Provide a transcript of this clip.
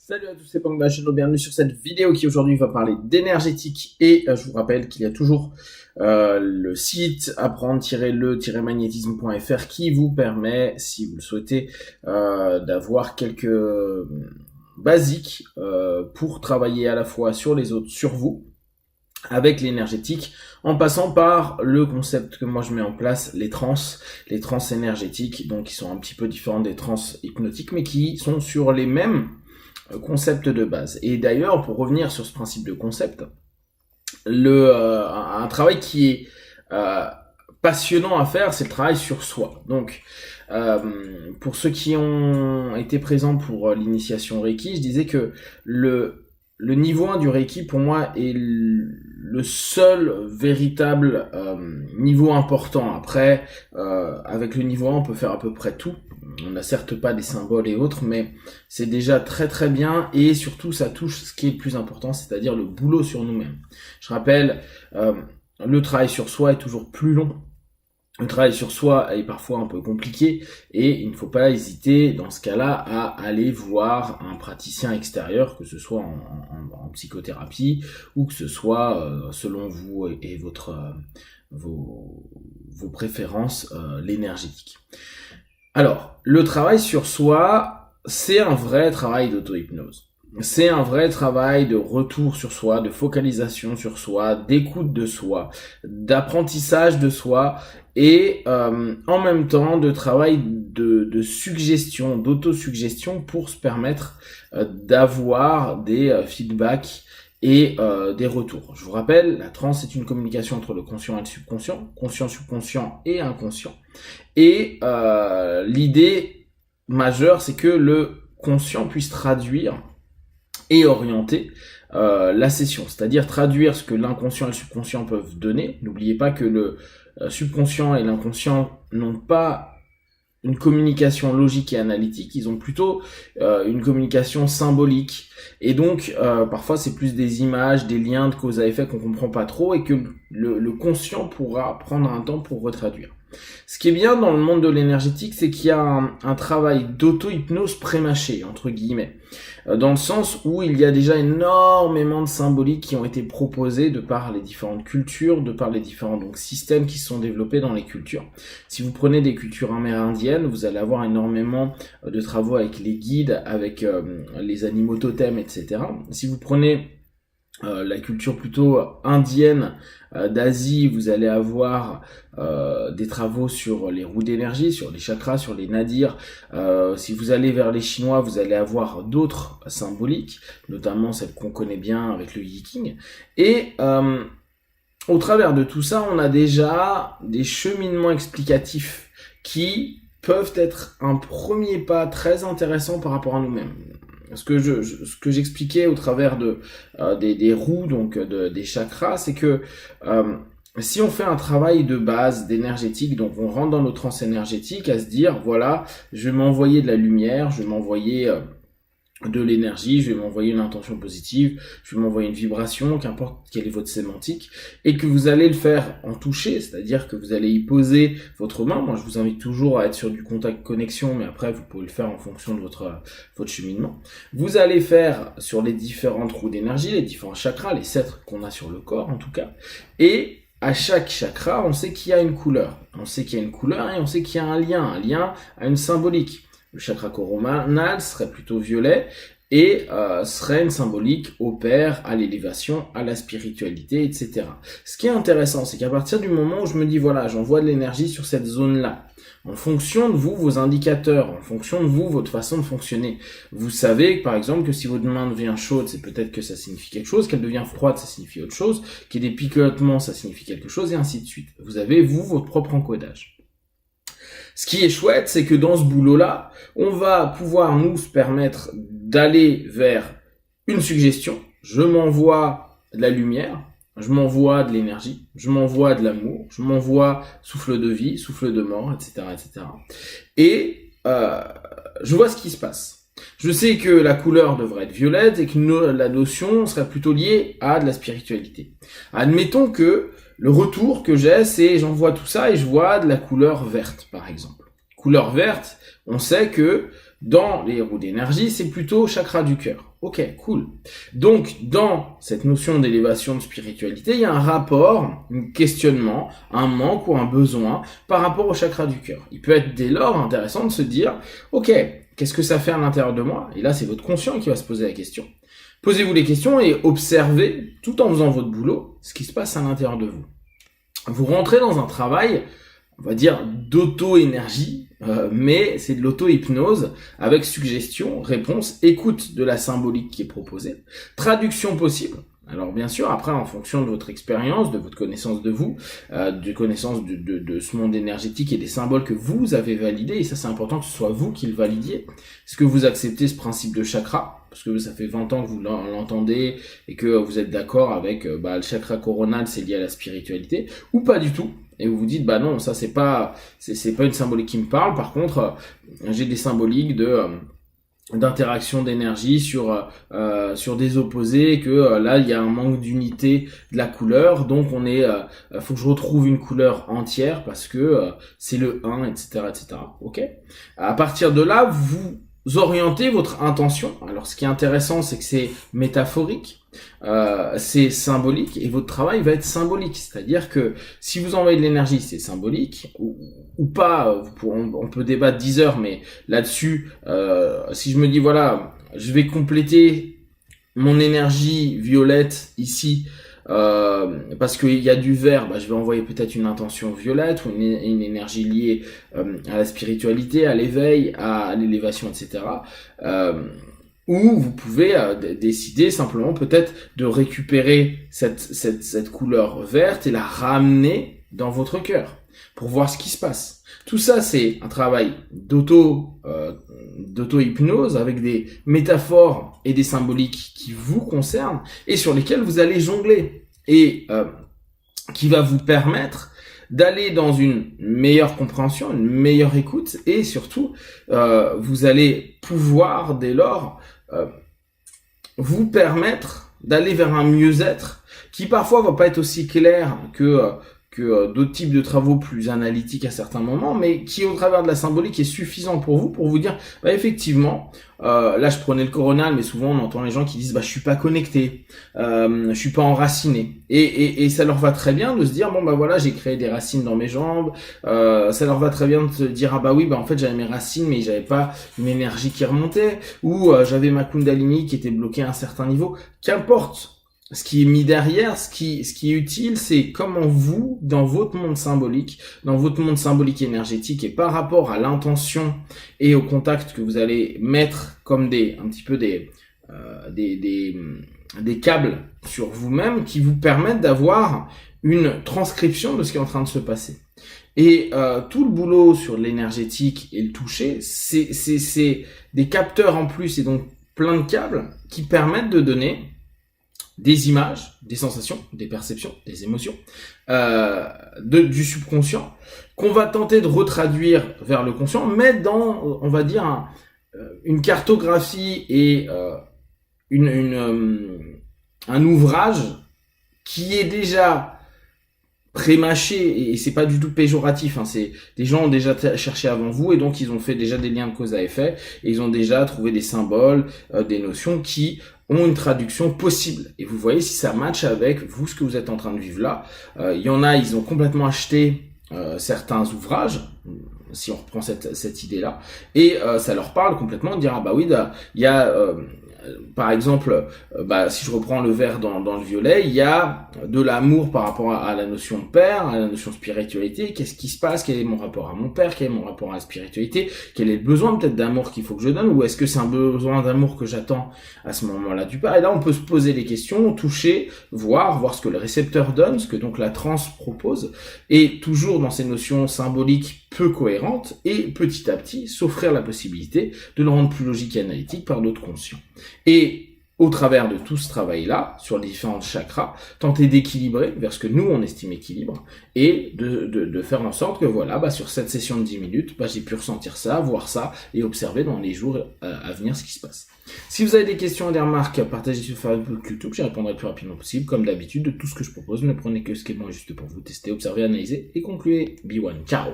Salut à tous, c'est Pangbash, bienvenue sur cette vidéo qui aujourd'hui va parler d'énergétique et je vous rappelle qu'il y a toujours le site apprendre-le-magnétisme.fr qui vous permet, si vous le souhaitez, d'avoir quelques basiques pour travailler à la fois sur les autres, sur vous, avec l'énergétique, en passant par le concept que moi je mets en place, les trans énergétiques, donc qui sont un petit peu différents des trans hypnotiques, mais qui sont sur les mêmes concepts de base. Et d'ailleurs, pour revenir sur ce principe de concept, un travail qui est passionnant à faire, c'est le travail sur soi. Donc, pour ceux qui ont été présents pour l'initiation Reiki, je disais que le niveau 1 du Reiki, pour moi, est le seul véritable niveau important. Après, avec le niveau 1, on peut faire à peu près tout. On n'a certes pas des symboles et autres, mais c'est déjà très très bien. Et surtout, ça touche ce qui est le plus important, c'est-à-dire le boulot sur nous-mêmes. Je rappelle, le travail sur soi est toujours plus long. Le travail sur soi est parfois un peu compliqué et il ne faut pas hésiter dans ce cas-là à aller voir un praticien extérieur, que ce soit en psychothérapie ou que ce soit selon vous et vos préférences l'énergétique. Alors, le travail sur soi, c'est un vrai travail d'auto-hypnose. C'est un vrai travail de retour sur soi, de focalisation sur soi, d'écoute de soi, d'apprentissage de soi et en même temps de travail de suggestion, d'autosuggestion pour se permettre d'avoir des feedbacks et des retours. Je vous rappelle, la transe est une communication entre le conscient et le subconscient, conscient, subconscient et inconscient. Et l'idée majeure, c'est que le conscient puisse traduire et orienter la session, c'est-à-dire traduire ce que l'inconscient et le subconscient peuvent donner. N'oubliez pas que le subconscient et l'inconscient n'ont pas une communication logique et analytique, ils ont plutôt une communication symbolique. Et donc, parfois, c'est plus des images, des liens de cause à effet qu'on comprend pas trop et que le conscient pourra prendre un temps pour retraduire. Ce qui est bien dans le monde de l'énergétique, c'est qu'il y a un travail d'auto-hypnose pré-mâché, entre guillemets, dans le sens où il y a déjà énormément de symboliques qui ont été proposées de par les différentes cultures, de par les différents systèmes qui se sont développés dans les cultures. Si vous prenez des cultures amérindiennes, vous allez avoir énormément de travaux avec les guides, avec les animaux totems, etc. Si vous prenez la culture plutôt indienne d'Asie, vous allez avoir des travaux sur les roues d'énergie, sur les chakras, sur les nadirs. Si vous allez vers les Chinois, vous allez avoir d'autres symboliques, notamment celles qu'on connaît bien avec le Yiking. Et au travers de tout ça, on a déjà des cheminements explicatifs qui peuvent être un premier pas très intéressant par rapport à nous-mêmes. Ce que j'expliquais au travers des roues, donc des chakras, c'est que si on fait un travail de base d'énergétique, donc on rentre dans nos trans énergétiques à se dire, voilà, je vais m'envoyer de la lumière, je vais m'envoyer de l'énergie, je vais m'envoyer une intention positive, je vais m'envoyer une vibration, qu'importe quelle est votre sémantique, et que vous allez le faire en toucher, c'est-à-dire que vous allez y poser votre main. Moi, je vous invite toujours à être sur du contact connexion, mais après, vous pouvez le faire en fonction de votre cheminement. Vous allez faire sur les différentes roues d'énergie, les différents chakras, les 7 qu'on a sur le corps, en tout cas, et à chaque chakra, on sait qu'il y a une couleur. On sait qu'il y a une couleur et on sait qu'il y a un lien à une symbolique. Le chakra coronal serait plutôt violet et serait une symbolique au père, à l'élévation, à la spiritualité, etc. Ce qui est intéressant, c'est qu'à partir du moment où je me dis, voilà, j'envoie de l'énergie sur cette zone-là, en fonction de vous, vos indicateurs, en fonction de vous, votre façon de fonctionner, vous savez, par exemple, que si votre main devient chaude, c'est peut-être que ça signifie quelque chose, qu'elle devient froide, ça signifie autre chose, qu'il y ait des picotements, ça signifie quelque chose, et ainsi de suite. Vous avez, vous, votre propre encodage. Ce qui est chouette, c'est que dans ce boulot-là, on va pouvoir nous permettre d'aller vers une suggestion. Je m'envoie de la lumière, je m'envoie de l'énergie, je m'envoie de l'amour, je m'envoie souffle de vie, souffle de mort, etc., etc. Et je vois ce qui se passe. Je sais que la couleur devrait être violette et que la notion serait plutôt liée à de la spiritualité. Admettons que le retour que j'ai, c'est j'envoie tout ça et je vois de la couleur verte, par exemple. Couleur verte, on sait que dans les roues d'énergie, c'est plutôt chakra du cœur. Ok, cool. Donc, dans cette notion d'élévation de spiritualité, il y a un rapport, un questionnement, un manque ou un besoin par rapport au chakra du cœur. Il peut être dès lors intéressant de se dire, ok, qu'est-ce que ça fait à l'intérieur de moi? Et là, c'est votre conscient qui va se poser la question. Posez-vous les questions et observez, tout en faisant votre boulot, ce qui se passe à l'intérieur de vous. Vous rentrez dans un travail, on va dire, d'auto-énergie, mais c'est de l'auto-hypnose avec suggestion, réponse, écoute de la symbolique qui est proposée, traduction possible. Alors bien sûr, après, en fonction de votre expérience, de votre connaissance de vous, de connaissance de ce monde énergétique et des symboles que vous avez validés, et ça c'est important que ce soit vous qui le validiez. Est-ce que vous acceptez ce principe de chakra? Parce que ça fait 20 ans que vous l'entendez et que vous êtes d'accord avec le chakra coronal, c'est lié à la spiritualité, ou pas du tout. Et vous vous dites, bah non, ça c'est pas une symbolique qui me parle. Par contre, j'ai des symboliques d'interaction d'énergie sur des opposés, que là il y a un manque d'unité de la couleur, donc faut que je retrouve une couleur entière parce que c'est le 1, etc., etc. Ok. À partir de là, vous orientez votre intention. Alors ce qui est intéressant, c'est que c'est métaphorique, c'est symbolique, et votre travail va être symbolique. C'est-à-dire que si vous envoyez de l'énergie, c'est symbolique, ou pas, on peut débattre 10 heures, mais là-dessus, si je me dis, voilà, je vais compléter mon énergie violette ici, parce qu'il y a du vert, je vais envoyer peut-être une intention violette ou une énergie liée à la spiritualité, à l'éveil, à l'élévation, etc. Ou vous pouvez décider simplement peut-être de récupérer cette couleur verte et la ramener dans votre cœur pour voir ce qui se passe. Tout ça, c'est un travail d'auto-hypnose avec des métaphores et des symboliques qui vous concernent et sur lesquels vous allez jongler et qui va vous permettre d'aller dans une meilleure compréhension, une meilleure écoute, et surtout, vous allez pouvoir dès lors vous permettre d'aller vers un mieux-être qui parfois va pas être aussi clair que d'autres types de travaux plus analytiques à certains moments, mais qui au travers de la symbolique est suffisant pour vous dire, effectivement, là je prenais le coronal, mais souvent on entend les gens qui disent, je suis pas connecté, je suis pas enraciné, et ça leur va très bien de se dire, voilà, j'ai créé des racines dans mes jambes, ça leur va très bien de se dire, en fait j'avais mes racines, mais j'avais pas une énergie qui remontait, ou j'avais ma kundalini qui était bloquée à un certain niveau, qu'importe. Ce qui est mis derrière, ce qui est utile, c'est comment vous, dans votre monde symbolique énergétique, et par rapport à l'intention et au contact que vous allez mettre comme des câbles sur vous-même qui vous permettent d'avoir une transcription de ce qui est en train de se passer. Et tout le boulot sur l'énergétique et le toucher, c'est des capteurs en plus et donc plein de câbles qui permettent de donner des images, des sensations, des perceptions, des émotions, du subconscient, qu'on va tenter de retraduire vers le conscient, mais dans, on va dire, une cartographie et un ouvrage qui est déjà pré-mâché, et c'est pas du tout péjoratif, c'est des gens ont déjà cherché avant vous, et donc ils ont fait déjà des liens de cause à effet, et ils ont déjà trouvé des symboles, des notions qui ont une traduction possible. Et vous voyez si ça matche avec vous, ce que vous êtes en train de vivre là. Il y en a, ils ont complètement acheté certains ouvrages, si on reprend cette idée-là, et ça leur parle complètement de dire, il y a... par exemple, si je reprends le vert dans le violet, il y a de l'amour par rapport à la notion de père, à la notion de spiritualité. Qu'est-ce qui se passe? Quel est mon rapport à mon père? Quel est mon rapport à la spiritualité? Quel est le besoin peut-être d'amour qu'il faut que je donne? Ou est-ce que c'est un besoin d'amour que j'attends à ce moment-là du père? Et là, on peut se poser les questions, toucher, voir ce que le récepteur donne, ce que donc la transe propose, et toujours dans ces notions symboliques peu cohérentes, et petit à petit s'offrir la possibilité de le rendre plus logique et analytique par d'autres conscients. Et au travers de tout ce travail-là, sur les différents chakras, tenter d'équilibrer vers ce que nous, on estime équilibre, et de faire en sorte que sur cette session de 10 minutes, j'ai pu ressentir ça, voir ça, et observer dans les jours à venir ce qui se passe. Si vous avez des questions et des remarques, partagez sur Facebook, YouTube, j'y répondrai le plus rapidement possible. Comme d'habitude, de tout ce que je propose, ne prenez que ce qui est bon et juste pour vous. Testez, observez, analysez et concluez. Be one. Ciao.